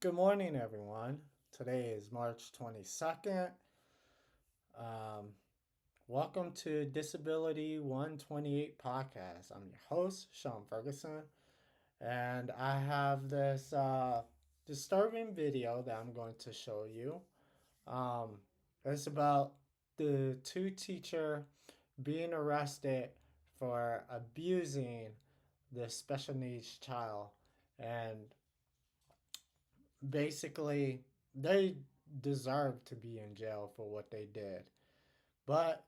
Good morning, everyone. Today is March 22nd. Um, Welcome to Disability 128 podcast. I'm your host, Sean Ferguson, and I have this disturbing video that I'm going to show you. Um, it's about the two teacher being arrested for abusing the special needs child, and basically they deserve to be in jail for what they did. But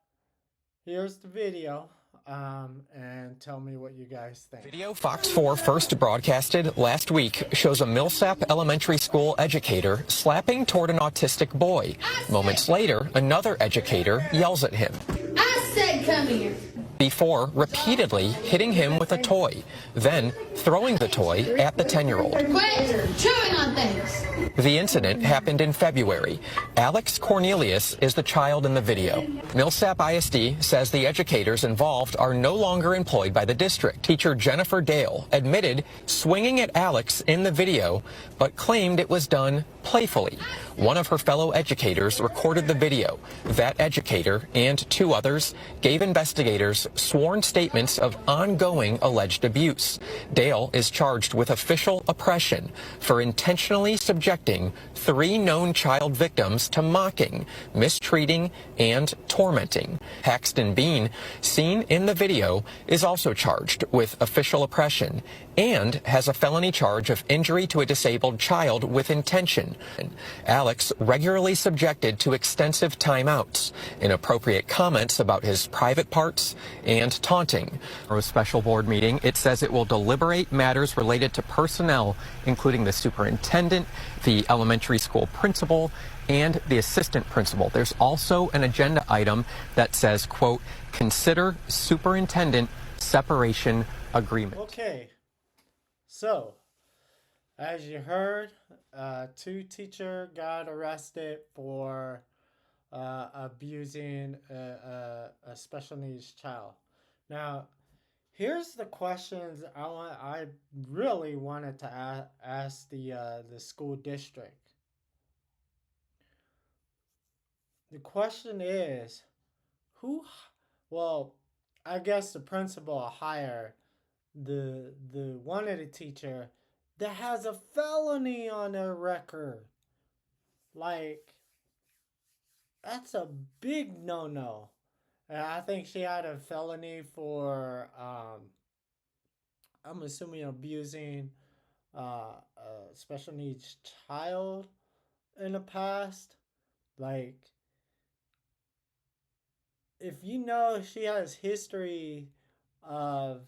here's the video, and tell me what you guys think. Video Fox 4 first broadcasted last week shows a Millsap Elementary School educator slapping toward an autistic boy. Moments later, another educator yells at him. I said come here. Before repeatedly hitting him with a toy, then throwing the toy at the 10-year-old. Quit chewing on things. The incident happened in February. Alex Cornelius is the child in the video. Millsap ISD says the educators involved are no longer employed by the district. Teacher Jennifer Dale admitted swinging at Alex in the video, but claimed it was done playfully. One of her fellow educators recorded the video. That educator and two others gave investigators sworn statements of ongoing alleged abuse. Dale is charged with official oppression for intentionally subjecting 3 known child victims to mocking, mistreating, and tormenting. Paxton Bean, seen in the video, is also charged with official oppression and has a felony charge of injury to a disabled child with intention. Alex regularly subjected to extensive timeouts, inappropriate comments about his private parts, and taunting. For a special board meeting, it says it will deliberate matters related to personnel, including the superintendent, the elementary school principal, and the assistant principal. There's also an agenda item that says, quote, consider superintendent separation agreement. Okay, so as you heard, two teacher got arrested for abusing a special needs child. Now, here's the questions I really wanted to ask the school district. The question is, who? Well, I guess the principal hire the one of the teacher that has a felony on their record. Like, that's a big no. And I think she had a felony for I'm assuming abusing a special needs child in the past. Like, if you know she has history of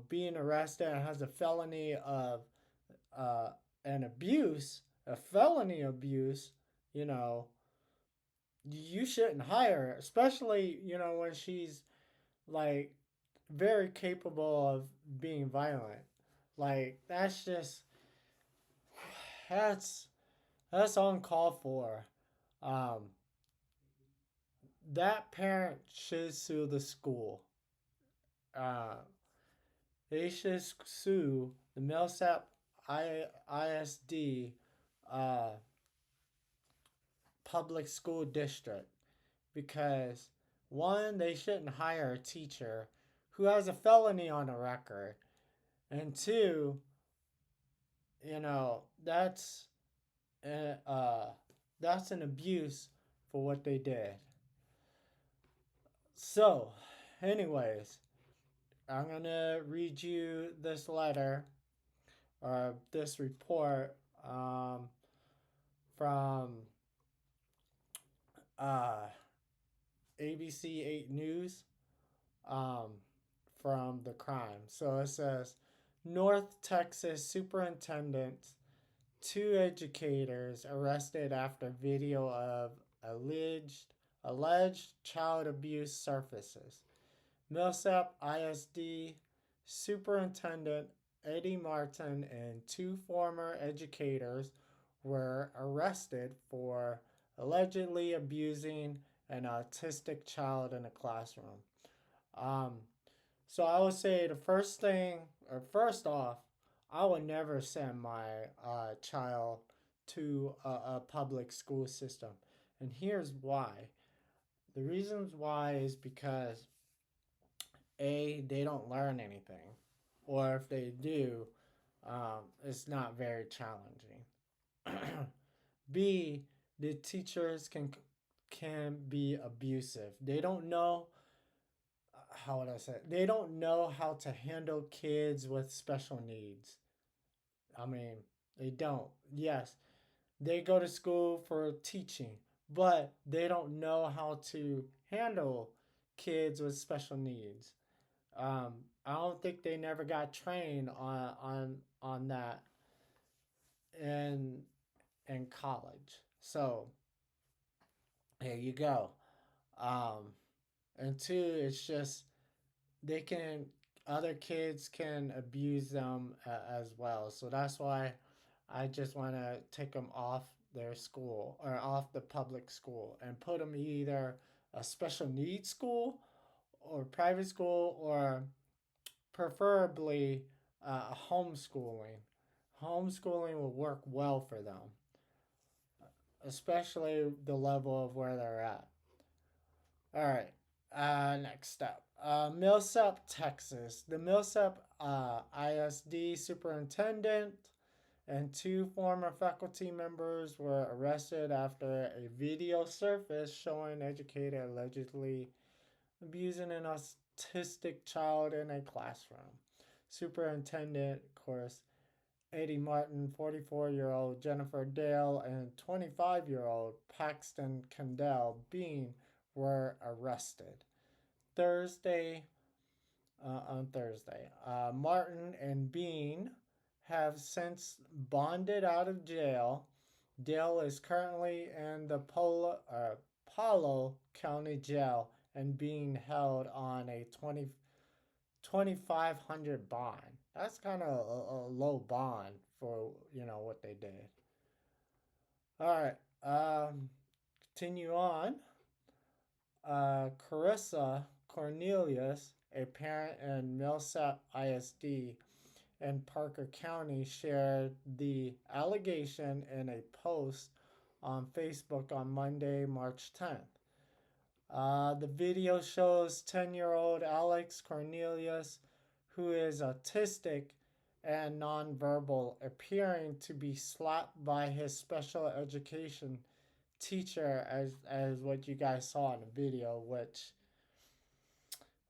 being arrested and has a felony of an abuse, a felony abuse, you shouldn't hire her, especially, when she's like very capable of being violent. Like, that's that's uncalled for. Um, that parent should sue the school. Uh, they should sue the Millsap ISD uh, public school district because, one, they shouldn't hire a teacher who has a felony on a record, and two, that's that's an abuse for what they did. So, anyways, I'm gonna read you this letter or this report from ABC 8 News from the crime. So it says North Texas superintendent, 2 educators arrested after video of alleged child abuse surfaces. Millsap ISD superintendent Eddie Martin and 2 former educators were arrested for allegedly abusing an autistic child in a classroom. So I would say the first off, I would never send my child to a public school system. And here's why. The reasons why is because A, they don't learn anything. Or if they do, it's not very challenging. B, the teachers can be abusive. They don't know how would I say it? They don't know how to handle kids with special needs. I mean, they don't. Yes, they go to school for teaching, but they don't know how to handle kids with special needs. I don't think they never got trained on that in in college. So here you go. Um, and two, it's just they can other kids can abuse them as well. So that's why I just want to take them off their school or off the public school and put them either a special needs school or private school or preferably homeschooling. Homeschooling will work well for them, especially the level of where they're at. All right. Next up, Millsap, Texas. The Millsap ISD superintendent and two former faculty members were arrested after a video surfaced showing educator allegedly abusing an autistic child in a classroom. Superintendent, of course, Eddie Martin, 44-year-old Jennifer Dale, and 25-year-old Paxton Kendall Bean were arrested Thursday. On Thursday, Martin and Bean have since bonded out of jail. Dale is currently in the Palo County Jail and being held on a 2,500 bond. That's kind of a low bond for what they did. All right, continue on. Carissa Cornelius, a parent in Millsap ISD in Parker County, shared the allegation in a post on Facebook on Monday, March 10th. The video shows 10-year-old Alex Cornelius, who is autistic and nonverbal, appearing to be slapped by his special education teacher, as what you guys saw in the video,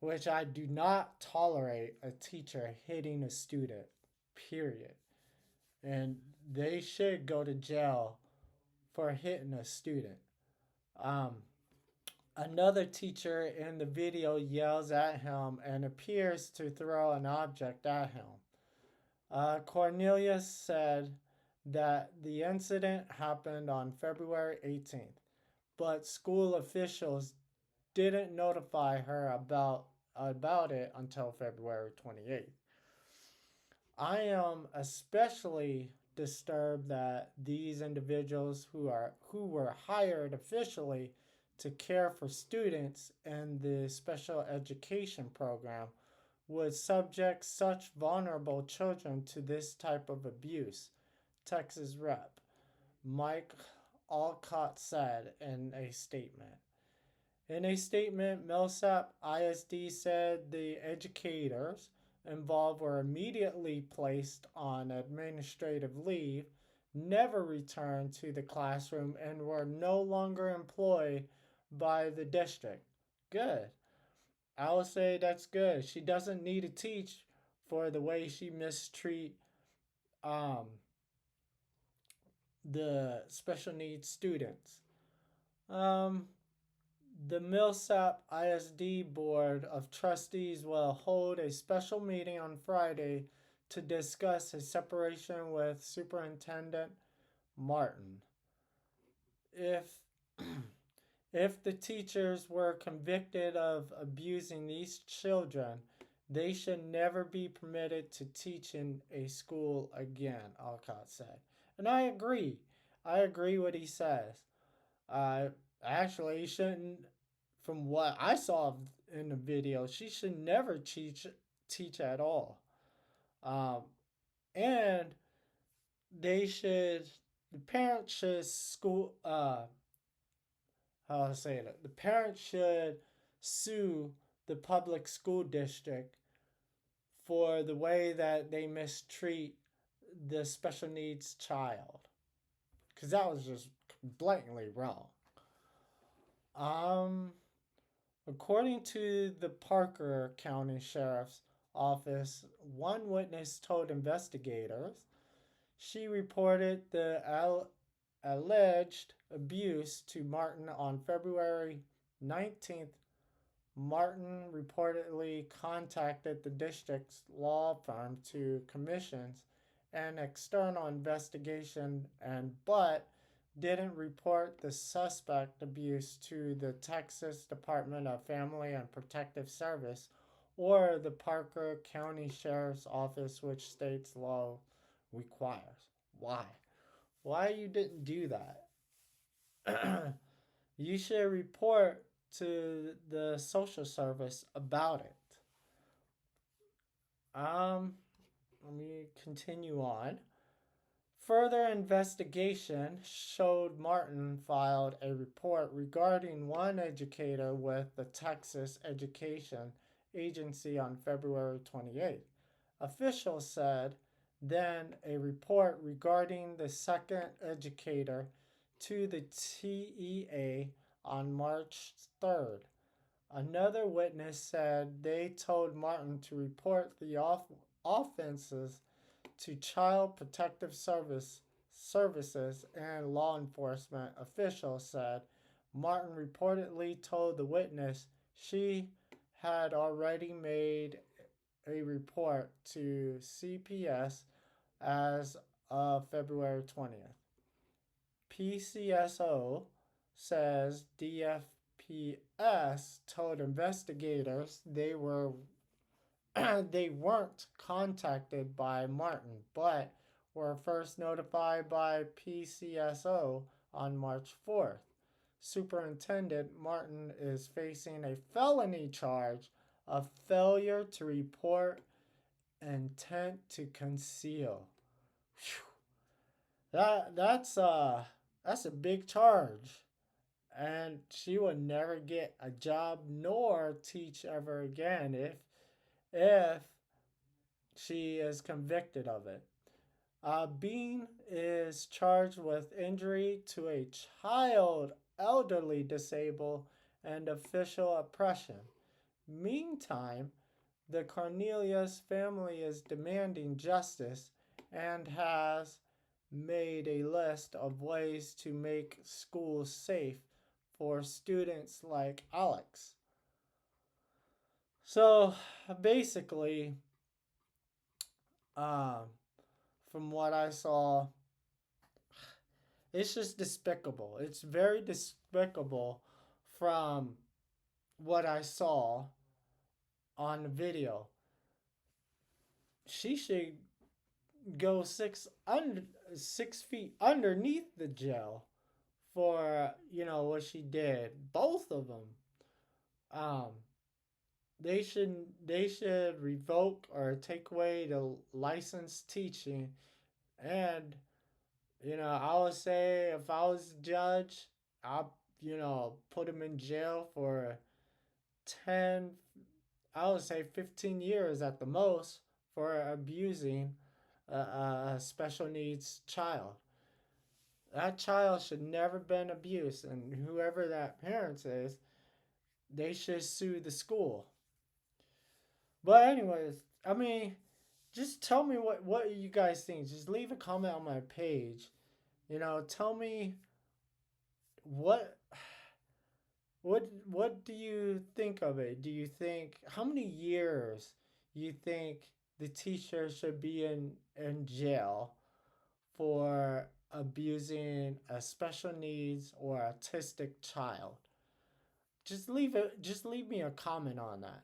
which I do not tolerate a teacher hitting a student, period. And they should go to jail for hitting a student. Um, Another teacher in the video yells at him and appears to throw an object at him. Cornelius said that the incident happened on February 18th, but school officials didn't notify her about it until February 28th. I am especially disturbed that these individuals who were hired officially to care for students in the special education program would subject such vulnerable children to this type of abuse, Texas Rep. Mike Alcott said in a statement. In a statement, Millsap ISD said the educators involved were immediately placed on administrative leave, never returned to the classroom, and were no longer employed by the district. Good. I would say that's good. She doesn't need to teach for the way she mistreat um, the special needs students. Um, the Millsap ISD Board of Trustees will hold a special meeting on Friday to discuss a separation with Superintendent Martin. If if the teachers were convicted of abusing these children, they should never be permitted to teach in a school again, Alcott said. And I agree. I agree what he says. Actually, he shouldn't, from what I saw in the video, she should never teach at all. Um, And they should, the parents should school, how to say it, the parents should sue the public school district for the way that they mistreat the special needs child. Because that was just blatantly wrong. Um, According to the Parker County Sheriff's Office, one witness told investigators she reported the alleged abuse to Martin on February 19th. Martin reportedly contacted the district's law firm to commission an external investigation but didn't report the suspect abuse to the Texas Department of Family and Protective Service or the Parker County Sheriff's Office, which state's law requires. Why? Why you didn't do that? You should report to the social service about it. Let me continue on. Further investigation showed Martin filed a report regarding one educator with the Texas Education Agency on February 28th. Officials said then a report regarding the second educator to the TEA on March 3rd. Another witness said they told Martin to report the offenses to Child Protective Services and law enforcement. Officials said Martin reportedly told the witness she had already made a report to CPS as of February 20th. PCSO says DFPS told investigators they weren't contacted by Martin, but were first notified by PCSO on March 4th. Superintendent Martin is facing a felony charge of failure to report intent to conceal. That's a big charge, and she will never get a job nor teach ever again if she is convicted of it. Bean is charged with injury to a child, elderly, disabled, and official oppression. Meantime, the Cornelius family is demanding justice and has made a list of ways to make schools safe for students like Alex. So basically, from what I saw, it's just despicable. It's very despicable from what I saw on the video. She should go 6 feet underneath the jail for what she did. Both of them. They should revoke or take away the licensed teaching, and I would say if I was a judge, I'll put him in jail for 10, I would say 15 years at the most for abusing a special needs child. That child should never been abused, and whoever that parent is, they should sue the school. But anyways, I mean, just tell me what you guys think. Just leave a comment on my page. Tell me what what do you think of it? Do you think how many years you think the teacher should be in jail for abusing a special needs or autistic child? Just leave me a comment on that.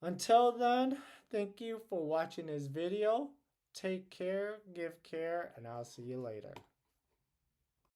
Until then, thank you for watching this video. Take care, give care, and I'll see you later.